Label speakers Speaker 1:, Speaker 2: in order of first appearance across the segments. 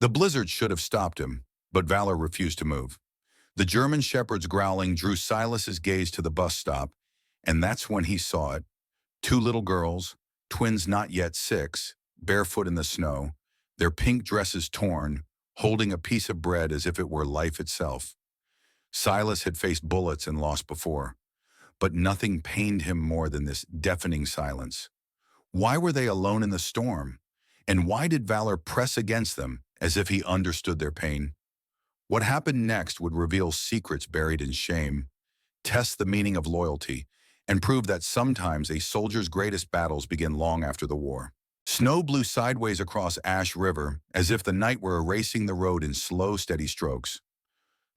Speaker 1: The blizzard should have stopped him, but Valor refused to move. The German shepherd's growling drew Silas's gaze to the bus stop, and that's when he saw it. Two little girls, twins not yet 6, barefoot in the snow, their pink dresses torn, holding a piece of bread as if it were life itself. Silas had faced bullets and lost before, but nothing pained him more than this deafening silence. Why were they alone in the storm? And why did Valor press against them as if he understood their pain? What happened next would reveal secrets buried in shame, test the meaning of loyalty, and prove that sometimes a soldier's greatest battles begin long after the war. Snow blew sideways across Ash River as if the night were erasing the road in slow, steady strokes.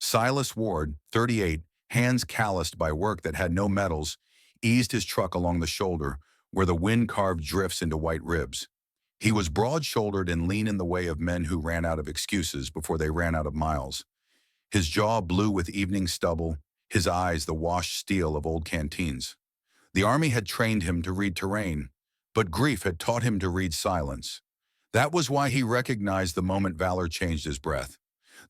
Speaker 1: Silas Ward, 38, hands calloused by work that had no metals, eased his truck along the shoulder where the wind carved drifts into white ribs. He was broad-shouldered and lean in the way of men who ran out of excuses before they ran out of miles. His jaw blue with evening stubble, his eyes the washed steel of old canteens. The army had trained him to read terrain, but grief had taught him to read silence. That was why he recognized the moment Valor changed his breath.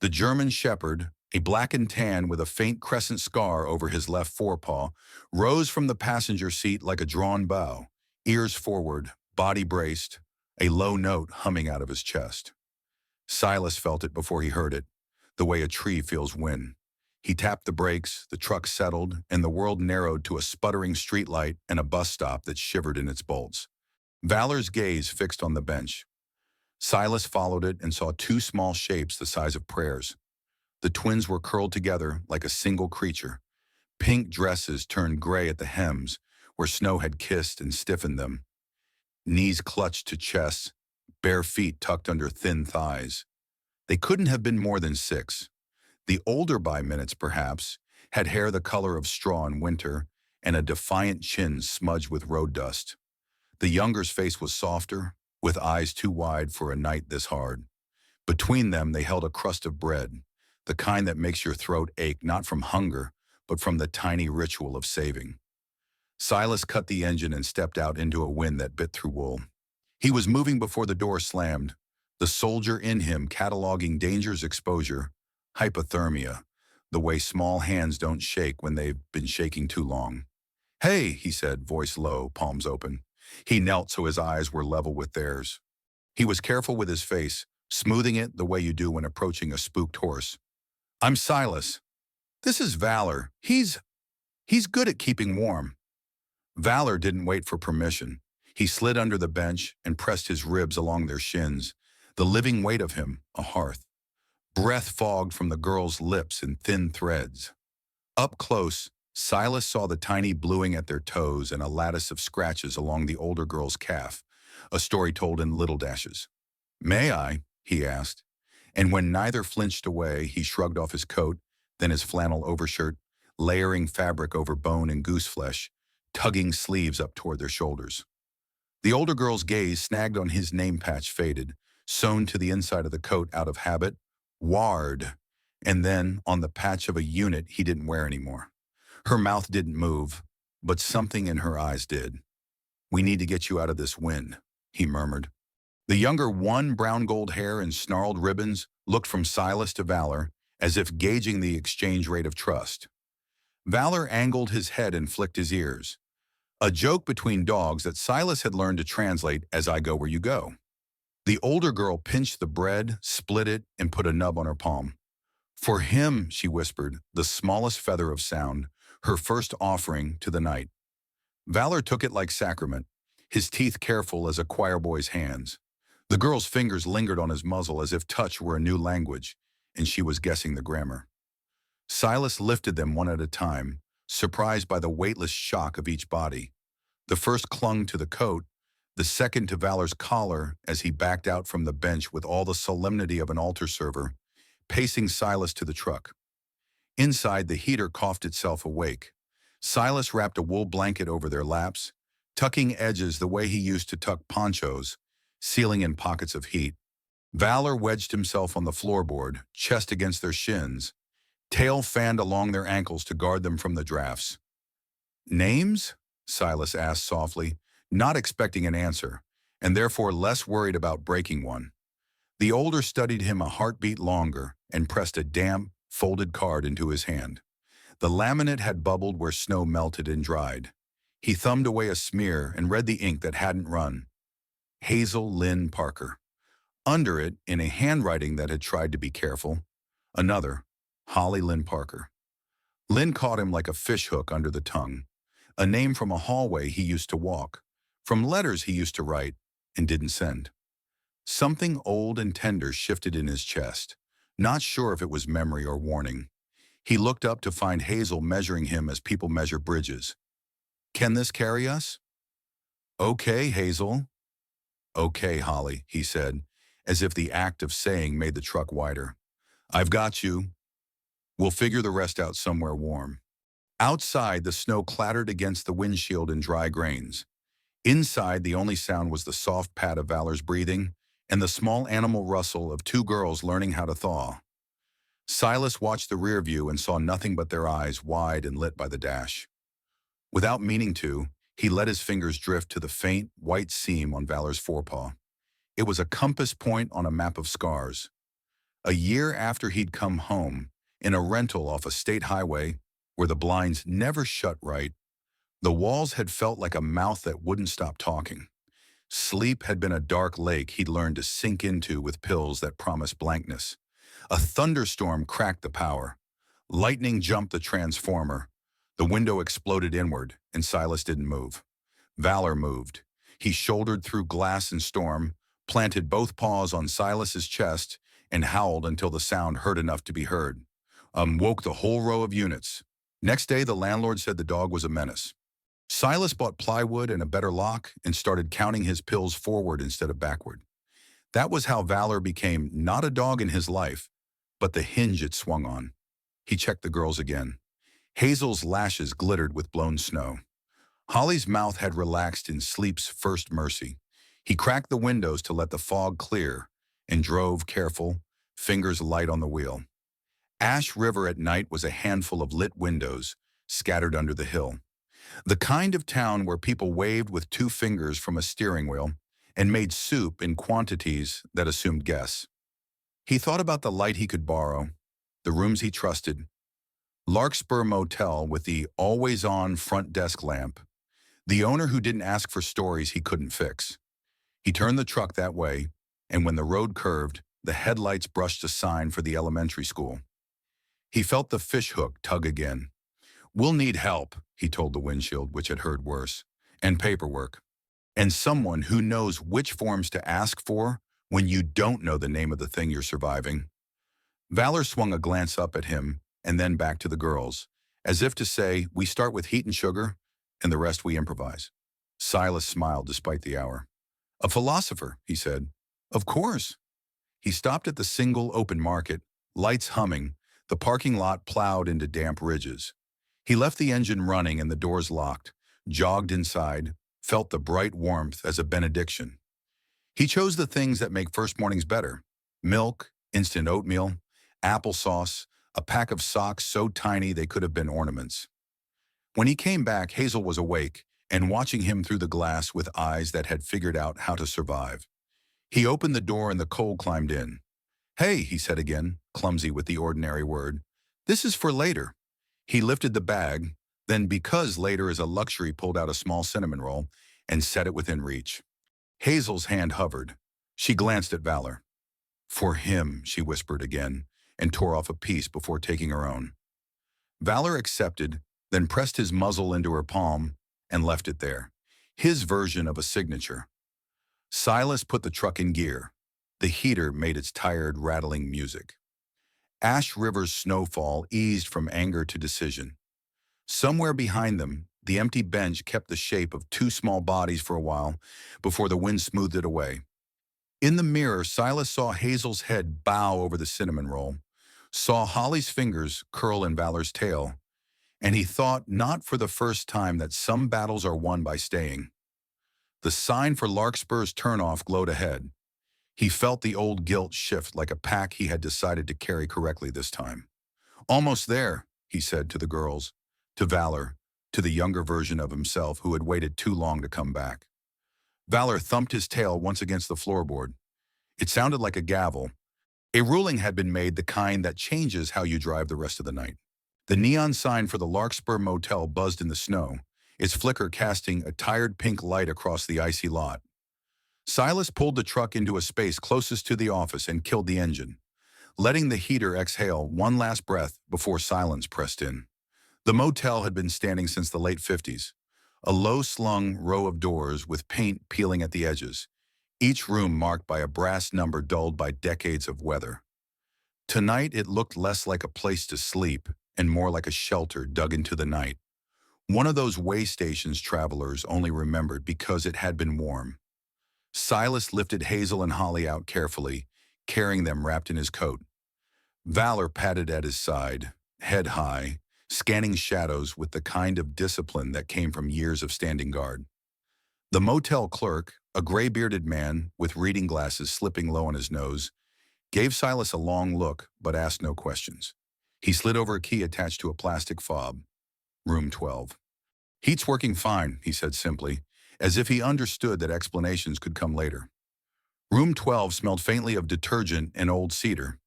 Speaker 1: The German shepherd, a black and tan with a faint crescent scar over his left forepaw, rose from the passenger seat like a drawn bow, ears forward, body braced, a low note humming out of his chest. Silas felt it before he heard it, the way a tree feels wind. He tapped the brakes, the truck settled, and the world narrowed to a sputtering streetlight and a bus stop that shivered in its bolts. Valor's gaze fixed on the bench. Silas followed it and saw two small shapes the size of prayers. The twins were curled together like a single creature. Pink dresses turned gray at the hems, where snow had kissed and stiffened them. Knees clutched to chests, bare feet tucked under thin thighs. They couldn't have been more than 6. The older by minutes, perhaps, had hair the color of straw in winter and a defiant chin smudged with road dust. The younger's face was softer, with eyes too wide for a night this hard. Between them they held a crust of bread, the kind that makes your throat ache not from hunger, but from the tiny ritual of saving. Silas cut the engine and stepped out into a wind that bit through wool. He was moving before the door slammed, the soldier in him cataloging danger's exposure, hypothermia, the way small hands don't shake when they've been shaking too long. "Hey," he said, voice low, palms open. He knelt so his eyes were level with theirs. He was careful with his face, smoothing it the way you do when approaching a spooked horse. "I'm Silas. This is Valor. He's good at keeping warm." Valor didn't wait for permission. He slid under the bench and pressed his ribs along their shins, the living weight of him, a hearth. Breath fogged from the girl's lips in thin threads. Up close, Silas saw the tiny bluing at their toes and a lattice of scratches along the older girl's calf, a story told in little dashes. "May I?" he asked, and when neither flinched away, he shrugged off his coat, then his flannel overshirt, layering fabric over bone and goose flesh, tugging sleeves up toward their shoulders. The older girl's gaze snagged on his name patch faded, sewn to the inside of the coat out of habit, Ward, and then on the patch of a unit he didn't wear anymore. Her mouth didn't move, but something in her eyes did. "We need to get you out of this wind," he murmured. The younger one, brown gold hair and snarled ribbons, looked from Silas to Valor, as if gauging the exchange rate of trust. Valor angled his head and flicked his ears. A joke between dogs that Silas had learned to translate as "I go where you go." The older girl pinched the bread, split it, and put a nub on her palm. "For him," she whispered, the smallest feather of sound, her first offering to the night. Valor took it like sacrament, his teeth careful as a choir boy's hands. The girl's fingers lingered on his muzzle as if touch were a new language, and she was guessing the grammar. Silas lifted them one at a time, surprised by the weightless shock of each body. The first clung to the coat, the second to Valor's collar as he backed out from the bench with all the solemnity of an altar server, pacing Silas to the truck. Inside, the heater coughed itself awake. Silas wrapped a wool blanket over their laps, tucking edges the way he used to tuck ponchos, sealing in pockets of heat. Valor wedged himself on the floorboard, chest against their shins, tail fanned along their ankles to guard them from the drafts. "Names?" Silas asked softly, not expecting an answer, and therefore less worried about breaking one. The older studied him a heartbeat longer and pressed a damp, folded card into his hand. The laminate had bubbled where snow melted and dried. He thumbed away a smear and read the ink that hadn't run. Hazel Lynn Parker. Under it, in a handwriting that had tried to be careful, another, Holly Lynn Parker. Lynn caught him like a fishhook under the tongue, a name from a hallway he used to walk, from letters he used to write and didn't send. Something old and tender shifted in his chest, not sure if it was memory or warning. He looked up to find Hazel measuring him as people measure bridges. "Can this carry us?" "Okay, Hazel." "Okay, Holly," he said, as if the act of saying made the truck wider. "I've got you. We'll figure the rest out somewhere warm." Outside, the snow clattered against the windshield in dry grains. Inside, the only sound was the soft pad of Valor's breathing and the small animal rustle of two girls learning how to thaw. Silas watched the rear view and saw nothing but their eyes wide and lit by the dash. Without meaning to, he let his fingers drift to the faint, white seam on Valor's forepaw. It was a compass point on a map of scars. A year after he'd come home, in a rental off a state highway where the blinds never shut right, the walls had felt like a mouth that wouldn't stop talking. Sleep had been a dark lake he'd learned to sink into with pills that promised blankness. A thunderstorm cracked the power. Lightning jumped the transformer. The window exploded inward, and Silas didn't move. Valor moved. He shouldered through glass and storm, planted both paws on Silas's chest, and howled until the sound hurt enough to be heard. Woke the whole row of units. Next day, the landlord said the dog was a menace. Silas bought plywood and a better lock and started counting his pills forward instead of backward. That was how Valor became not a dog in his life, but the hinge it swung on. He checked the girls again. Hazel's lashes glittered with blown snow. Holly's mouth had relaxed in sleep's first mercy. He cracked the windows to let the fog clear and drove careful, fingers light on the wheel. Ash River at night was a handful of lit windows scattered under the hill. The kind of town where people waved with two fingers from a steering wheel and made soup in quantities that assumed guess. He thought about the light he could borrow, the rooms he trusted, Larkspur Motel with the always-on front desk lamp, the owner who didn't ask for stories he couldn't fix. He turned the truck that way, and when the road curved, the headlights brushed a sign for the elementary school. He felt the fishhook tug again. "We'll need help," he told the windshield, which had heard worse, "and paperwork. And someone who knows which forms to ask for when you don't know the name of the thing you're surviving." Valor swung a glance up at him and then back to the girls, as if to say, "We start with heat and sugar, and the rest we improvise." Silas smiled despite the hour. "A philosopher," he said. "Of course." He stopped at the single open market, lights humming, the parking lot plowed into damp ridges. He left the engine running and the doors locked, jogged inside, felt the bright warmth as a benediction. He chose the things that make first mornings better: milk, instant oatmeal, applesauce, a pack of socks so tiny they could have been ornaments. When he came back, Hazel was awake and watching him through the glass with eyes that had figured out how to survive. He opened the door and the cold climbed in. "Hey," he said again, clumsy with the ordinary word. "This is for later." He lifted the bag, then, because later is a luxury, pulled out a small cinnamon roll and set it within reach. Hazel's hand hovered. She glanced at Valor. "For him," she whispered again, and tore off a piece before taking her own. Valor accepted, then pressed his muzzle into her palm and left it there, his version of a signature. Silas put the truck in gear. The heater made its tired, rattling music. Ash River's snowfall eased from anger to decision. Somewhere behind them, the empty bench kept the shape of two small bodies for a while before the wind smoothed it away. In the mirror, Silas saw Hazel's head bow over the cinnamon roll, saw Holly's fingers curl in Valor's tail, and he thought not for the first time that some battles are won by staying. The sign for Larkspur's turnoff glowed ahead. He felt the old guilt shift like a pack he had decided to carry correctly this time. "Almost there," he said to the girls, to Valor, to the younger version of himself who had waited too long to come back. Valor thumped his tail once against the floorboard. It sounded like a gavel. A ruling had been made, the kind that changes how you drive the rest of the night. The neon sign for the Larkspur Motel buzzed in the snow, its flicker casting a tired pink light across the icy lot. Silas pulled the truck into a space closest to the office and killed the engine, letting the heater exhale one last breath before silence pressed in. The motel had been standing since the late 50s, a low-slung row of doors with paint peeling at the edges, each room marked by a brass number dulled by decades of weather. Tonight it looked less like a place to sleep and more like a shelter dug into the night. One of those way stations travelers only remembered because it had been warm. Silas lifted Hazel and Holly out carefully, carrying them wrapped in his coat. Valor padded at his side, head high, scanning shadows with the kind of discipline that came from years of standing guard. The motel clerk, a gray-bearded man with reading glasses slipping low on his nose, gave Silas a long look but asked no questions. He slid over a key attached to a plastic fob. Room 12. "Heat's working fine," he said simply, as if he understood that explanations could come later. Room 12 smelled faintly of detergent and old cedar.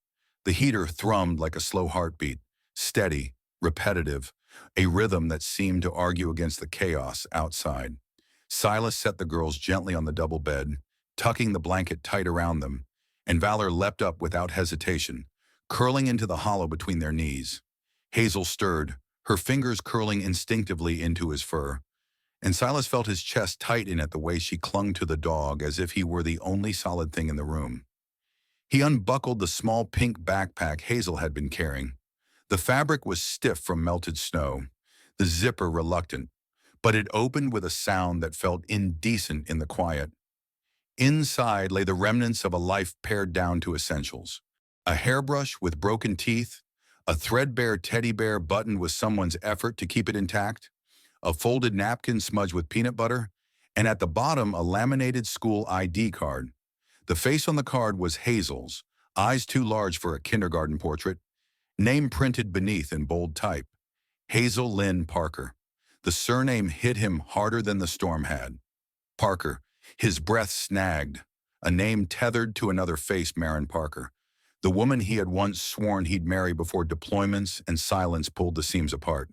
Speaker 1: The heater thrummed like a slow heartbeat, steady, repetitive, a rhythm that seemed to argue against the chaos outside. Silas set the girls gently on the double bed, tucking the blanket tight around them, and Valor leapt up without hesitation, curling into the hollow between their knees. Hazel stirred, her fingers curling instinctively into his fur, and Silas felt his chest tighten at the way she clung to the dog as if he were the only solid thing in the room. He unbuckled the small pink backpack Hazel had been carrying. The fabric was stiff from melted snow, the zipper reluctant, but it opened with a sound that felt indecent in the quiet. Inside lay the remnants of a life pared down to essentials. A hairbrush with broken teeth, a threadbare teddy bear buttoned with someone's effort to keep it intact, a folded napkin smudged with peanut butter, and at the bottom a laminated school ID card. The face on the card was Hazel's, eyes too large for a kindergarten portrait, name printed beneath in bold type. Hazel Lynn Parker. The surname hit him harder than the storm had. Parker, his breath snagged, a name tethered to another face, Maren Parker, the woman he had once sworn he'd marry before deployments and silence pulled the seams apart.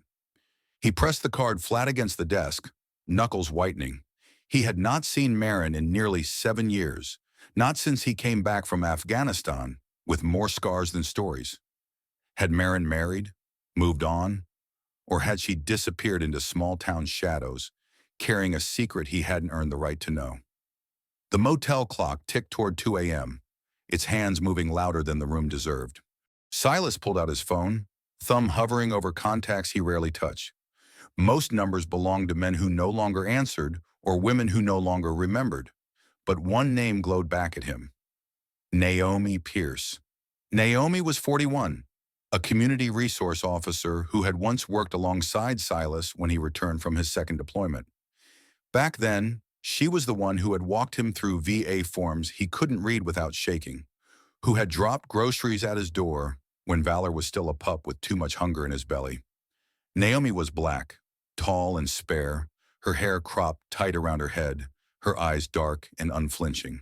Speaker 1: He pressed the card flat against the desk, knuckles whitening. He had not seen Maren in nearly 7 years, not since he came back from Afghanistan with more scars than stories. Had Maren married, moved on, or had she disappeared into small-town shadows, carrying a secret he hadn't earned the right to know? The motel clock ticked toward 2 a.m., its hands moving louder than the room deserved. Silas pulled out his phone, thumb hovering over contacts he rarely touched. Most numbers belonged to men who no longer answered or women who no longer remembered. But one name glowed back at him. Naomi Pierce. Naomi was 41, a community resource officer who had once worked alongside Silas when he returned from his second deployment. Back then, she was the one who had walked him through VA forms he couldn't read without shaking, who had dropped groceries at his door when Valor was still a pup with too much hunger in his belly. Naomi was black, tall and spare, her hair cropped tight around her head, her eyes dark and unflinching.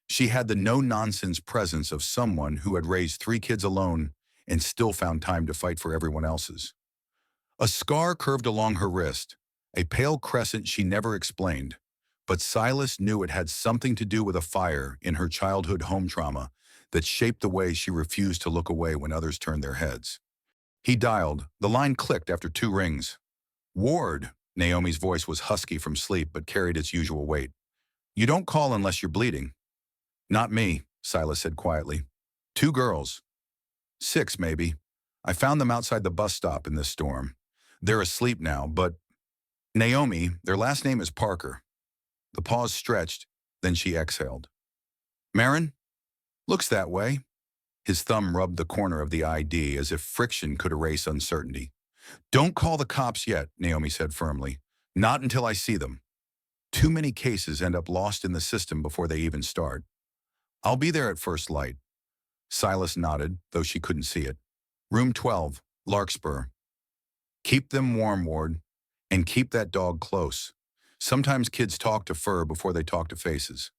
Speaker 1: She had the no-nonsense presence of someone who had raised 3 kids alone and still found time to fight for everyone else's. A scar curved along her wrist, a pale crescent she never explained, but Silas knew it had something to do with a fire in her childhood home trauma that shaped the way she refused to look away when others turned their heads. He dialed. The line clicked after 2 rings. "Ward," Naomi's voice was husky from sleep but carried its usual weight. "You don't call unless you're bleeding." "Not me," Silas said quietly. 2 girls. 6, maybe. I found them outside the bus stop in this storm. They're asleep now, but Naomi, their last name is Parker." The pause stretched, then she exhaled. "Maren? Looks that way." His thumb rubbed the corner of the ID as if friction could erase uncertainty. "Don't call the cops yet," Naomi said firmly. "Not until I see them. Too many cases end up lost in the system before they even start. I'll be there at first light." Silas nodded, though she couldn't see it. "Room 12, Larkspur. Keep them warm, Ward, and keep that dog close. Sometimes kids talk to fur before they talk to faces."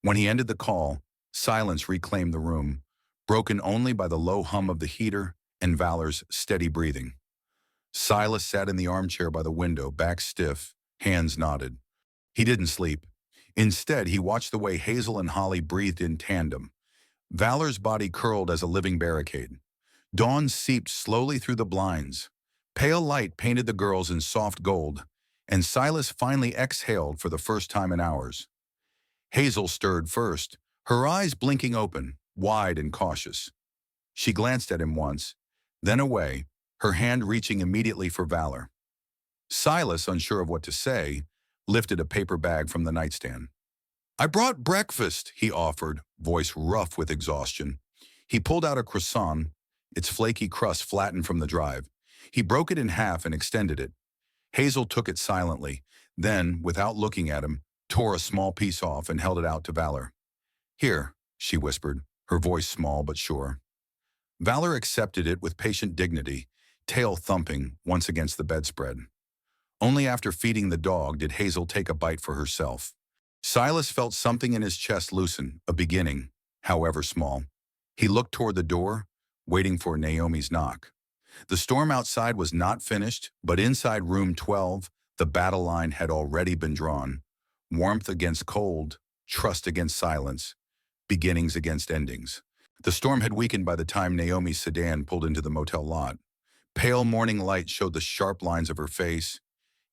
Speaker 1: When he ended the call, Silence reclaimed the room, broken only by the low hum of the heater and Valor's steady breathing. Silas sat in the armchair by the window, back stiff, hands knotted. He didn't sleep. Instead, he watched the way Hazel and Holly breathed in tandem. Valor's body curled as a living barricade. Dawn seeped slowly through the blinds. Pale light painted the girls in soft gold, and Silas finally exhaled for the first time in hours. Hazel stirred first, her eyes blinking open, wide and cautious. She glanced at him once, then away, her hand reaching immediately for Valor. Silas, unsure of what to say, lifted a paper bag from the nightstand. "I brought breakfast," he offered, voice rough with exhaustion. He pulled out a croissant, its flaky crust flattened from the drive. He broke it in half and extended it. Hazel took it silently, then, without looking at him, tore a small piece off and held it out to Valor. "Here," she whispered, her voice small but sure. Valor accepted it with patient dignity, tail thumping once against the bedspread. Only after feeding the dog did Hazel take a bite for herself. Silas felt something in his chest loosen, a beginning, however small. He looked toward the door, waiting for Naomi's knock. The storm outside was not finished, but inside room 12, the battle line had already been drawn. Warmth against cold, trust against silence, beginnings against endings. The storm had weakened by the time Naomi's sedan pulled into the motel lot. Pale morning light showed the sharp lines of her face,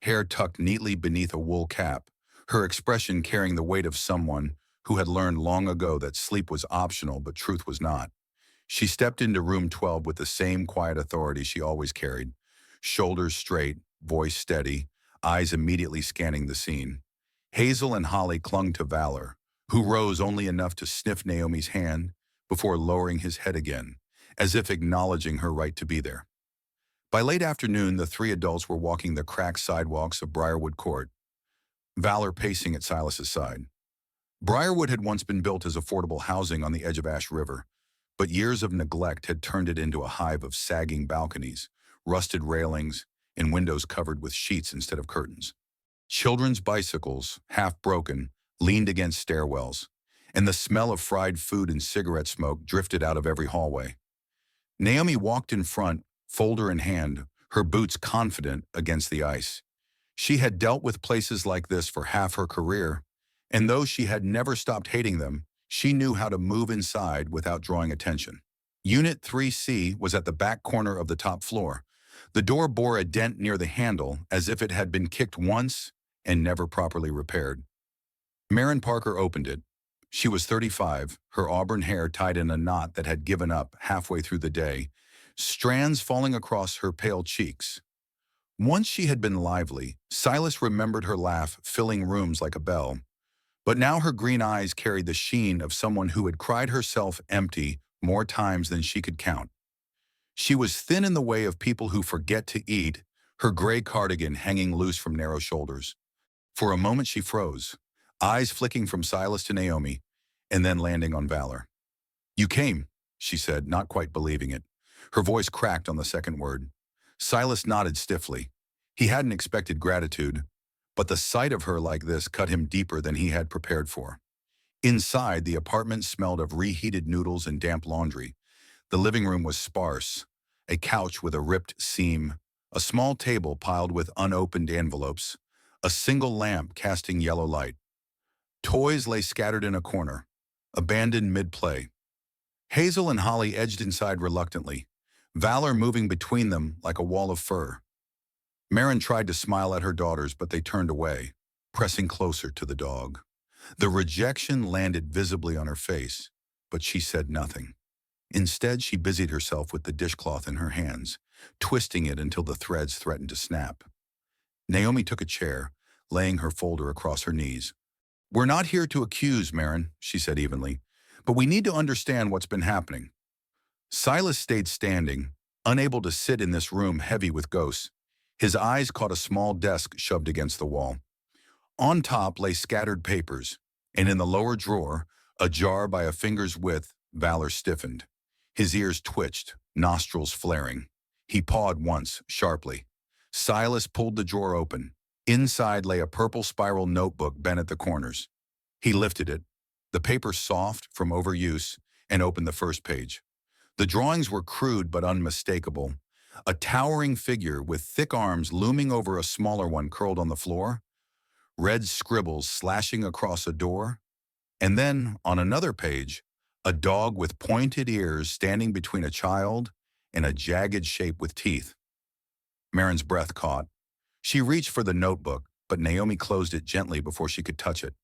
Speaker 1: hair tucked neatly beneath a wool cap, her expression carrying the weight of someone who had learned long ago that sleep was optional but truth was not. She stepped into room 12 with the same quiet authority she always carried, shoulders straight, voice steady, eyes immediately scanning the scene. Hazel and Holly clung to Valor, who rose only enough to sniff Naomi's hand before lowering his head again, as if acknowledging her right to be there. By late afternoon, the three adults were walking the cracked sidewalks of Briarwood Court, Valor pacing at Silas's side. Briarwood had once been built as affordable housing on the edge of Ash River, but years of neglect had turned it into a hive of sagging balconies, rusted railings, and windows covered with sheets instead of curtains. Children's bicycles, half broken, leaned against stairwells, and the smell of fried food and cigarette smoke drifted out of every hallway. Naomi walked in front, folder in hand, her boots confident against the ice. She had dealt with places like this for half her career, and though she had never stopped hating them, she knew how to move inside without drawing attention. Unit 3C was at the back corner of the top floor. The door bore a dent near the handle, as if it had been kicked once and never properly repaired. Maren Parker opened it. She was 35, her auburn hair tied in a knot that had given up halfway through the day, strands falling across her pale cheeks. Once she had been lively, Silas remembered her laugh filling rooms like a bell. But now her green eyes carried the sheen of someone who had cried herself empty more times than she could count. She was thin in the way of people who forget to eat, her gray cardigan hanging loose from narrow shoulders. For a moment she froze, eyes flicking from Silas to Naomi, and then landing on Valor. "You came," she said, not quite believing it. Her voice cracked on the second word. Silas nodded stiffly. He hadn't expected gratitude, but the sight of her like this cut him deeper than he had prepared for. Inside, the apartment smelled of reheated noodles and damp laundry. The living room was sparse, a couch with a ripped seam, a small table piled with unopened envelopes, a single lamp casting yellow light. Toys lay scattered in a corner, abandoned mid-play. Hazel and Holly edged inside reluctantly, Valor moving between them like a wall of fur. Maren tried to smile at her daughters, but they turned away, pressing closer to the dog. The rejection landed visibly on her face, but she said nothing. Instead, she busied herself with the dishcloth in her hands, twisting it until the threads threatened to snap. Naomi took a chair, laying her folder across her knees. "We're not here to accuse, Maren," she said evenly, "but we need to understand what's been happening." Silas stayed standing, unable to sit in this room heavy with ghosts. His eyes caught a small desk shoved against the wall. On top lay scattered papers, and in the lower drawer, ajar by a finger's width, Valor stiffened. His ears twitched, nostrils flaring. He pawed once, sharply. Silas pulled the drawer open. Inside lay a purple spiral notebook bent at the corners. He lifted it. the paper soft from overuse, and opened the first page. The drawings were crude but unmistakable. A towering figure with thick arms looming over a smaller one curled on the floor, red scribbles slashing across a door, and then, on another page, a dog with pointed ears standing between a child and a jagged shape with teeth. Marin's breath caught. She reached for the notebook, but Naomi closed it gently before she could touch it.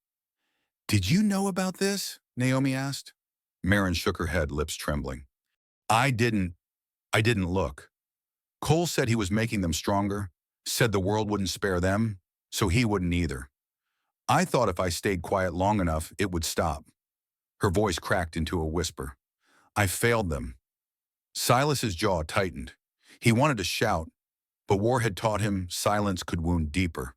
Speaker 1: "Did you know about this?" Naomi asked. Marin shook her head, lips trembling. I didn't. I didn't look. Cole said he was making them stronger, said the world wouldn't spare them, so he wouldn't either. I thought if I stayed quiet long enough, it would stop." Her voice cracked into a whisper. "I failed them." Silas's jaw tightened. He wanted to shout, but war had taught him silence could wound deeper.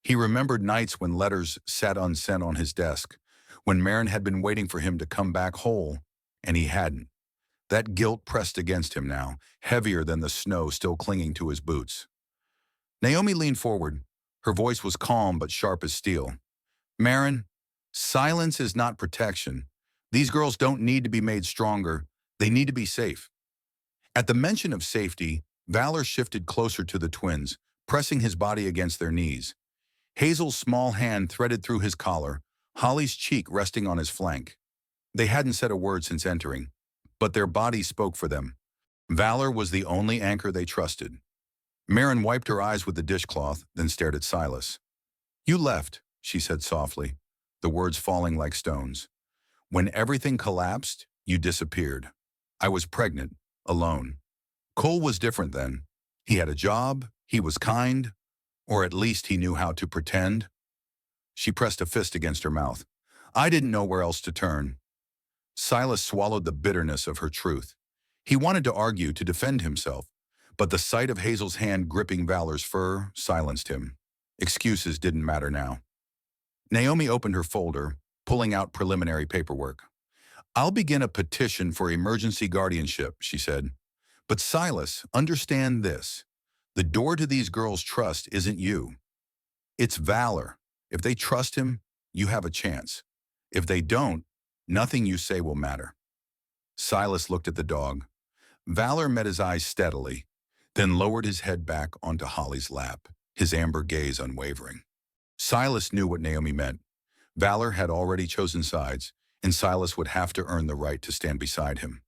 Speaker 1: He remembered nights when letters sat unsent on his desk, when Marin had been waiting for him to come back whole, and he hadn't. That guilt pressed against him now, heavier than the snow still clinging to his boots. Naomi leaned forward. Her voice was calm but sharp as steel. "Marin, silence is not protection. These girls don't need to be made stronger. They need to be safe." At the mention of safety, Valor shifted closer to the twins, pressing his body against their knees. Hazel's small hand threaded through his collar, Holly's cheek resting on his flank. They hadn't said a word since entering, but their bodies spoke for them. Valor was the only anchor they trusted. Marin wiped her eyes with the dishcloth, then stared at Silas. "You left," she said softly, the words falling like stones. "When everything collapsed, you disappeared. I was pregnant, alone. Cole was different then. He had a job, he was kind, or at least he knew how to pretend." She pressed a fist against her mouth. "I didn't know where else to turn." Silas swallowed the bitterness of her truth. He wanted to argue, to defend himself, but the sight of Hazel's hand gripping Valor's fur silenced him. Excuses didn't matter now. Naomi opened her folder, pulling out preliminary paperwork. "I'll begin a petition for emergency guardianship," she said. "But Silas, understand this. The door to these girls' trust isn't you. It's Valor. If they trust him, you have a chance. If they don't, nothing you say will matter." Silas looked at the dog. Valor met his eyes steadily, then lowered his head back onto Holly's lap, his amber gaze unwavering. Silas knew what Naomi meant. Valor had already chosen sides, and Silas would have to earn the right to stand beside him.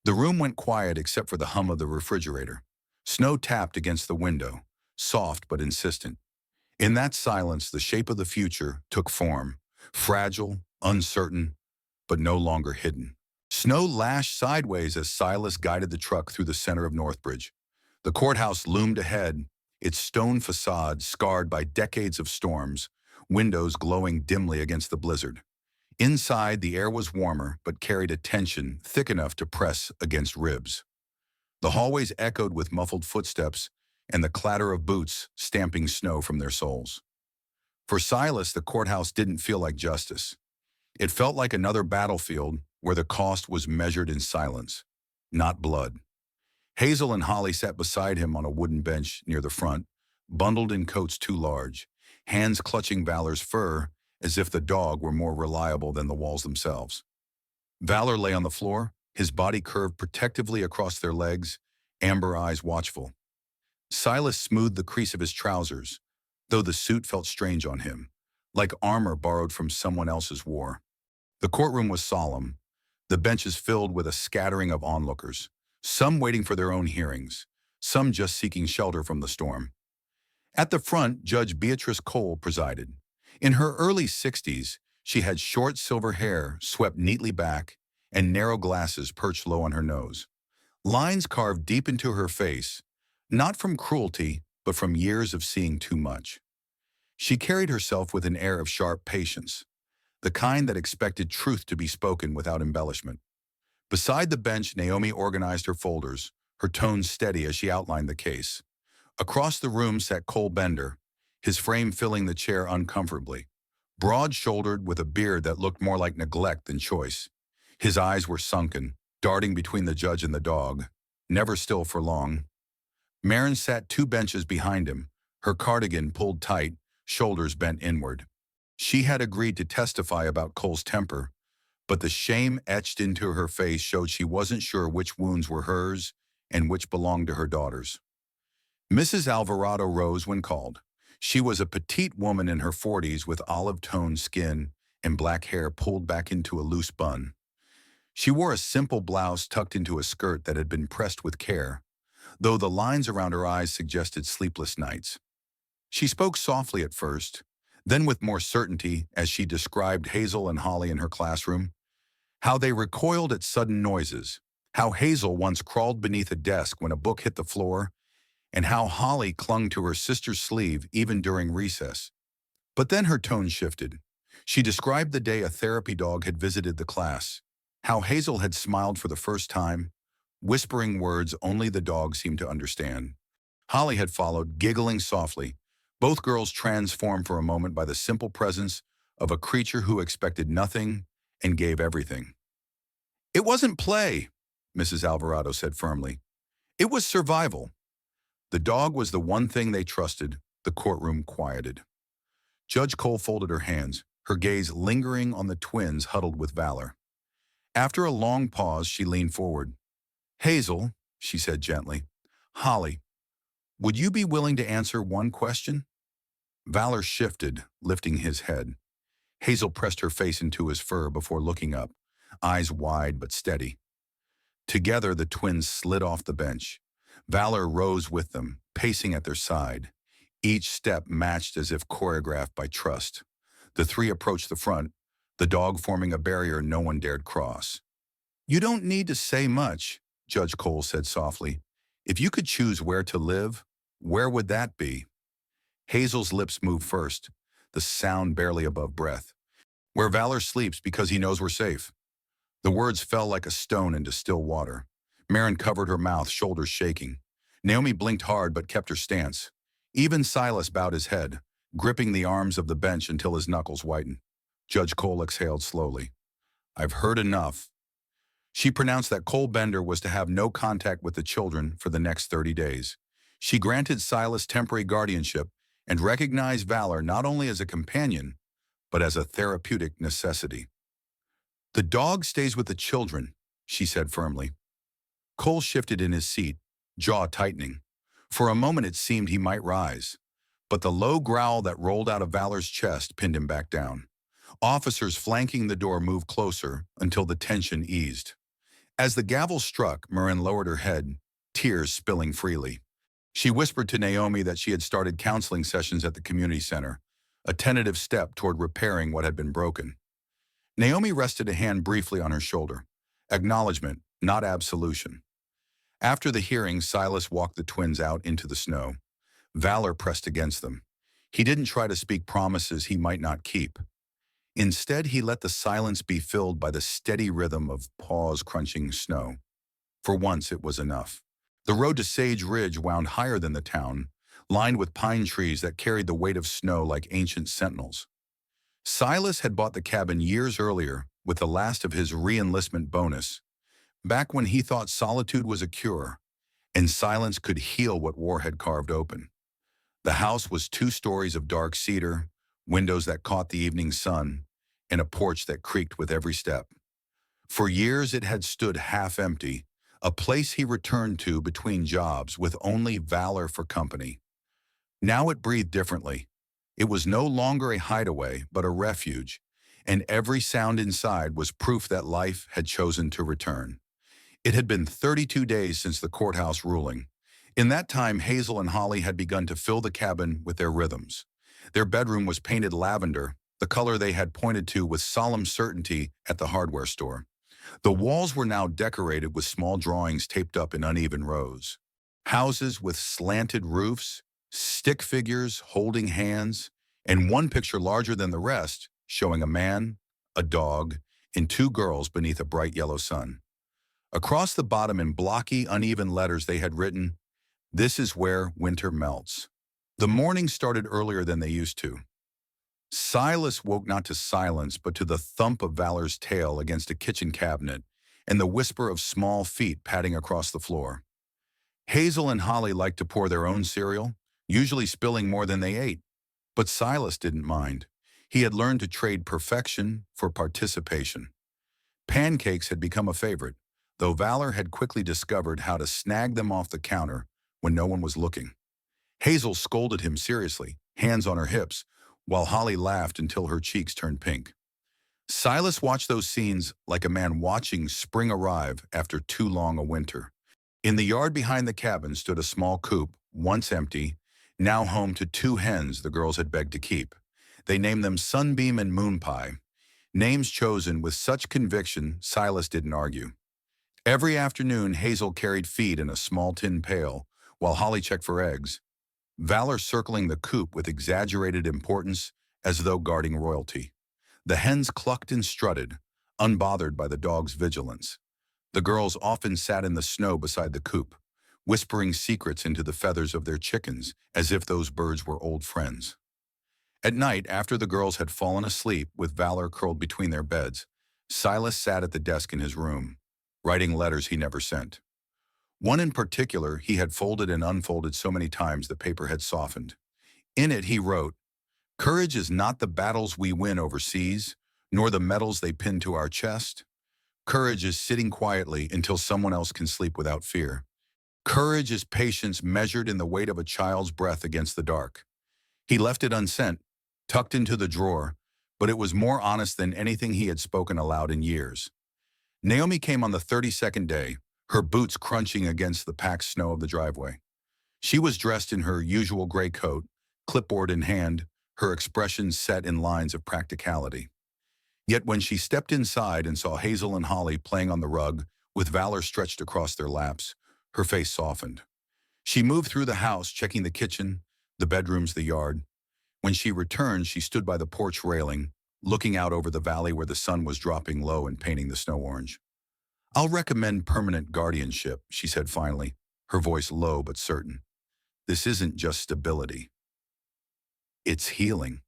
Speaker 1: The room went quiet except for the hum of the refrigerator. Snow tapped against the window, soft but insistent. In that silence, the shape of the future took form, fragile, uncertain, but no longer hidden. Snow lashed sideways as Silas guided the truck through the center of Northbridge. The courthouse loomed ahead, its stone facade scarred by decades of storms, windows glowing dimly against the blizzard. Inside, the air was warmer, but carried a tension thick enough to press against ribs. The hallways echoed with muffled footsteps and the clatter of boots stamping snow from their soles. For Silas, the courthouse didn't feel like justice. It felt like another battlefield where the cost was measured in silence, not blood. Hazel and Holly sat beside him on a wooden bench near the front, bundled in coats too large, hands clutching Valor's fur as if the dog were more reliable than the walls themselves. Valor lay on the floor, his body curved protectively across their legs, amber eyes watchful. Silas smoothed the crease of his trousers, though the suit felt strange on him, like armor borrowed from someone else's war. The courtroom was solemn, the benches filled with a scattering of onlookers, some waiting for their own hearings, some just seeking shelter from the storm. At the front, Judge Beatrice Cole presided. In her early 60s, she had short silver hair swept neatly back and narrow glasses perched low on her nose. Lines carved deep into her face, not from cruelty, but from years of seeing too much. She carried herself with an air of sharp patience, the kind that expected truth to be spoken without embellishment. Beside the bench, Naomi organized her folders, her tone steady as she outlined the case. Across the room sat Cole Bender, his frame filling the chair uncomfortably, broad-shouldered with a beard that looked more like neglect than choice. His eyes were sunken, darting between the judge and the dog, never still for long. Marin sat 2 benches behind him, her cardigan pulled tight, shoulders bent inward. She had agreed to testify about Cole's temper, but the shame etched into her face showed she wasn't sure which wounds were hers and which belonged to her daughters. Mrs. Alvarado rose when called. She was a petite woman in her 40s with olive-toned skin and black hair pulled back into a loose bun. She wore a simple blouse tucked into a skirt that had been pressed with care, though the lines around her eyes suggested sleepless nights. She spoke softly at first, then with more certainty as she described Hazel and Holly in her classroom, how they recoiled at sudden noises, how Hazel once crawled beneath a desk when a book hit the floor, and how Holly clung to her sister's sleeve even during recess. But then her tone shifted. She described the day a therapy dog had visited the class, how Hazel had smiled for the first time, whispering words only the dog seemed to understand. Holly had followed, giggling softly, both girls transformed for a moment by the simple presence of a creature who expected nothing and gave everything. "It wasn't play," Mrs. Alvarado said firmly. "It was survival." The dog was the one thing they trusted, the courtroom quieted. Judge Cole folded her hands, her gaze lingering on the twins huddled with Valor. After a long pause, she leaned forward. "Hazel," she said gently, "Holly, would you be willing to answer one question?" Valor shifted, lifting his head. Hazel pressed her face into his fur before looking up, eyes wide but steady. Together, the twins slid off the bench. Valor rose with them, pacing at their side. Each step matched as if choreographed by trust. The three approached the front, the dog forming a barrier no one dared cross. "You don't need to say much," Judge Cole said softly. "If you could choose where to live, where would that be?" Hazel's lips moved first, the sound barely above breath. "Where Valor sleeps because he knows we're safe." The words fell like a stone into still water. Marin covered her mouth, shoulders shaking. Naomi blinked hard but kept her stance. Even Silas bowed his head, gripping the arms of the bench until his knuckles whitened. Judge Cole exhaled slowly. "I've heard enough." She pronounced that Cole Bender was to have no contact with the children for the next 30 days. She granted Silas temporary guardianship and recognized Valor not only as a companion, but as a therapeutic necessity. "The dog stays with the children," she said firmly. Cole shifted in his seat, jaw tightening. For a moment it seemed he might rise, but the low growl that rolled out of Valor's chest pinned him back down. Officers flanking the door moved closer until the tension eased. As the gavel struck, Marin lowered her head, tears spilling freely. She whispered to Naomi that she had started counseling sessions at the community center, a tentative step toward repairing what had been broken. Naomi rested a hand briefly on her shoulder. Acknowledgement, not absolution. After the hearing, Silas walked the twins out into the snow. Valor pressed against them. He didn't try to speak promises he might not keep. Instead, he let the silence be filled by the steady rhythm of paws crunching snow. For once, it was enough. The road to Sage Ridge wound higher than the town, lined with pine trees that carried the weight of snow like ancient sentinels. Silas had bought the cabin years earlier with the last of his re-enlistment bonus, back when he thought solitude was a cure, and silence could heal what war had carved open. The house was 2 stories of dark cedar, windows that caught the evening sun, and a porch that creaked with every step. For years it had stood half empty, a place he returned to between jobs with only Valor for company. Now it breathed differently. It was no longer a hideaway, but a refuge, and every sound inside was proof that life had chosen to return. It had been 32 days since the courthouse ruling. In that time, Hazel and Holly had begun to fill the cabin with their rhythms. Their bedroom was painted lavender, the color they had pointed to with solemn certainty at the hardware store. The walls were now decorated with small drawings taped up in uneven rows. Houses with slanted roofs, stick figures holding hands, and one picture larger than the rest showing a man, a dog, and 2 girls beneath a bright yellow sun. Across the bottom in blocky, uneven letters they had written, "This is where winter melts." The morning started earlier than they used to. Silas woke not to silence, but to the thump of Valor's tail against a kitchen cabinet and the whisper of small feet padding across the floor. Hazel and Holly liked to pour their own cereal, usually spilling more than they ate. But Silas didn't mind. He had learned to trade perfection for participation. Pancakes had become a favorite, though Valor had quickly discovered how to snag them off the counter when no one was looking. Hazel scolded him seriously, hands on her hips, while Holly laughed until her cheeks turned pink. Silas watched those scenes like a man watching spring arrive after too long a winter. In the yard behind the cabin stood a small coop, once empty, now home to two hens the girls had begged to keep. They named them Sunbeam and Moonpie, names chosen with such conviction Silas didn't argue. Every afternoon, Hazel carried feed in a small tin pail, while Holly checked for eggs, Valor circling the coop with exaggerated importance as though guarding royalty. The hens clucked and strutted, unbothered by the dog's vigilance. The girls often sat in the snow beside the coop, whispering secrets into the feathers of their chickens as if those birds were old friends. At night, after the girls had fallen asleep with Valor curled between their beds, Silas sat at the desk in his room, writing letters he never sent. One in particular he had folded and unfolded so many times the paper had softened. In it he wrote, "Courage is not the battles we win overseas, nor the medals they pin to our chest. Courage is sitting quietly until someone else can sleep without fear. Courage is patience measured in the weight of a child's breath against the dark." He left it unsent, tucked into the drawer, but it was more honest than anything he had spoken aloud in years. Naomi came on the 32nd day, her boots crunching against the packed snow of the driveway. She was dressed in her usual gray coat, clipboard in hand, her expression set in lines of practicality. Yet when she stepped inside and saw Hazel and Holly playing on the rug, with Valor stretched across their laps, her face softened. She moved through the house, checking the kitchen, the bedrooms, the yard. When she returned, she stood by the porch railing, looking out over the valley where the sun was dropping low and painting the snow orange. "I'll recommend permanent guardianship," she said finally, her voice low but certain. "This isn't just stability. It's healing."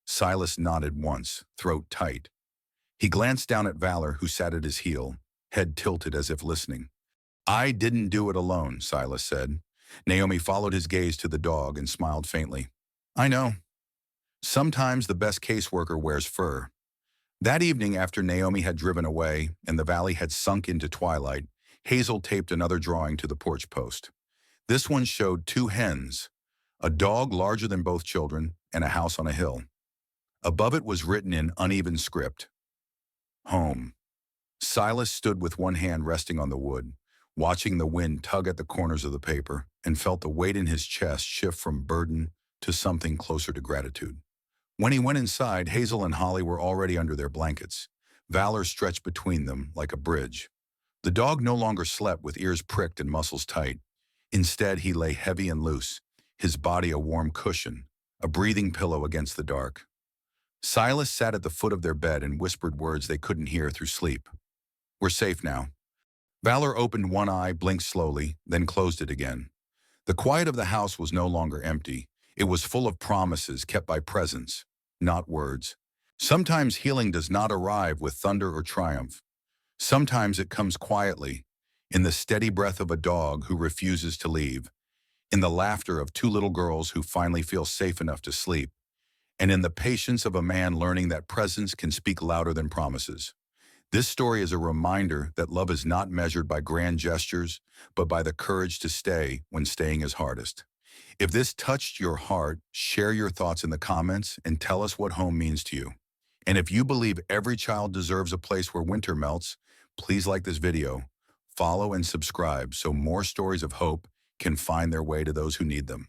Speaker 1: Silas nodded once, throat tight. He glanced down at Valor, who sat at his heel, head tilted as if listening. "I didn't do it alone," Silas said. Naomi followed his gaze to the dog and smiled faintly. "I know. Sometimes the best caseworker wears fur." That evening, after Naomi had driven away and the valley had sunk into twilight, Hazel taped another drawing to the porch post. This one showed two hens, a dog larger than both children, and a house on a hill. Above it was written in uneven script, "Home." Silas stood with one hand resting on the wood, watching the wind tug at the corners of the paper, and felt the weight in his chest shift from burden to something closer to gratitude. When he went inside, Hazel and Holly were already under their blankets. Valor stretched between them like a bridge. The dog no longer slept with ears pricked and muscles tight. Instead, he lay heavy and loose, his body a warm cushion, a breathing pillow against the dark. Silas sat at the foot of their bed and whispered words they couldn't hear through sleep. "We're safe now." Valor opened one eye, blinked slowly, then closed it again. The quiet of the house was no longer empty. It was full of promises kept by presence, not words. Sometimes healing does not arrive with thunder or triumph. Sometimes it comes quietly, in the steady breath of a dog who refuses to leave, in the laughter of two little girls who finally feel safe enough to sleep, and in the patience of a man learning that presence can speak louder than promises. This story is a reminder that love is not measured by grand gestures, but by the courage to stay when staying is hardest. If this touched your heart, share your thoughts in the comments and tell us what home means to you. And if you believe every child deserves a place where winter melts, please like this video, follow and subscribe so more stories of hope can find their way to those who need them.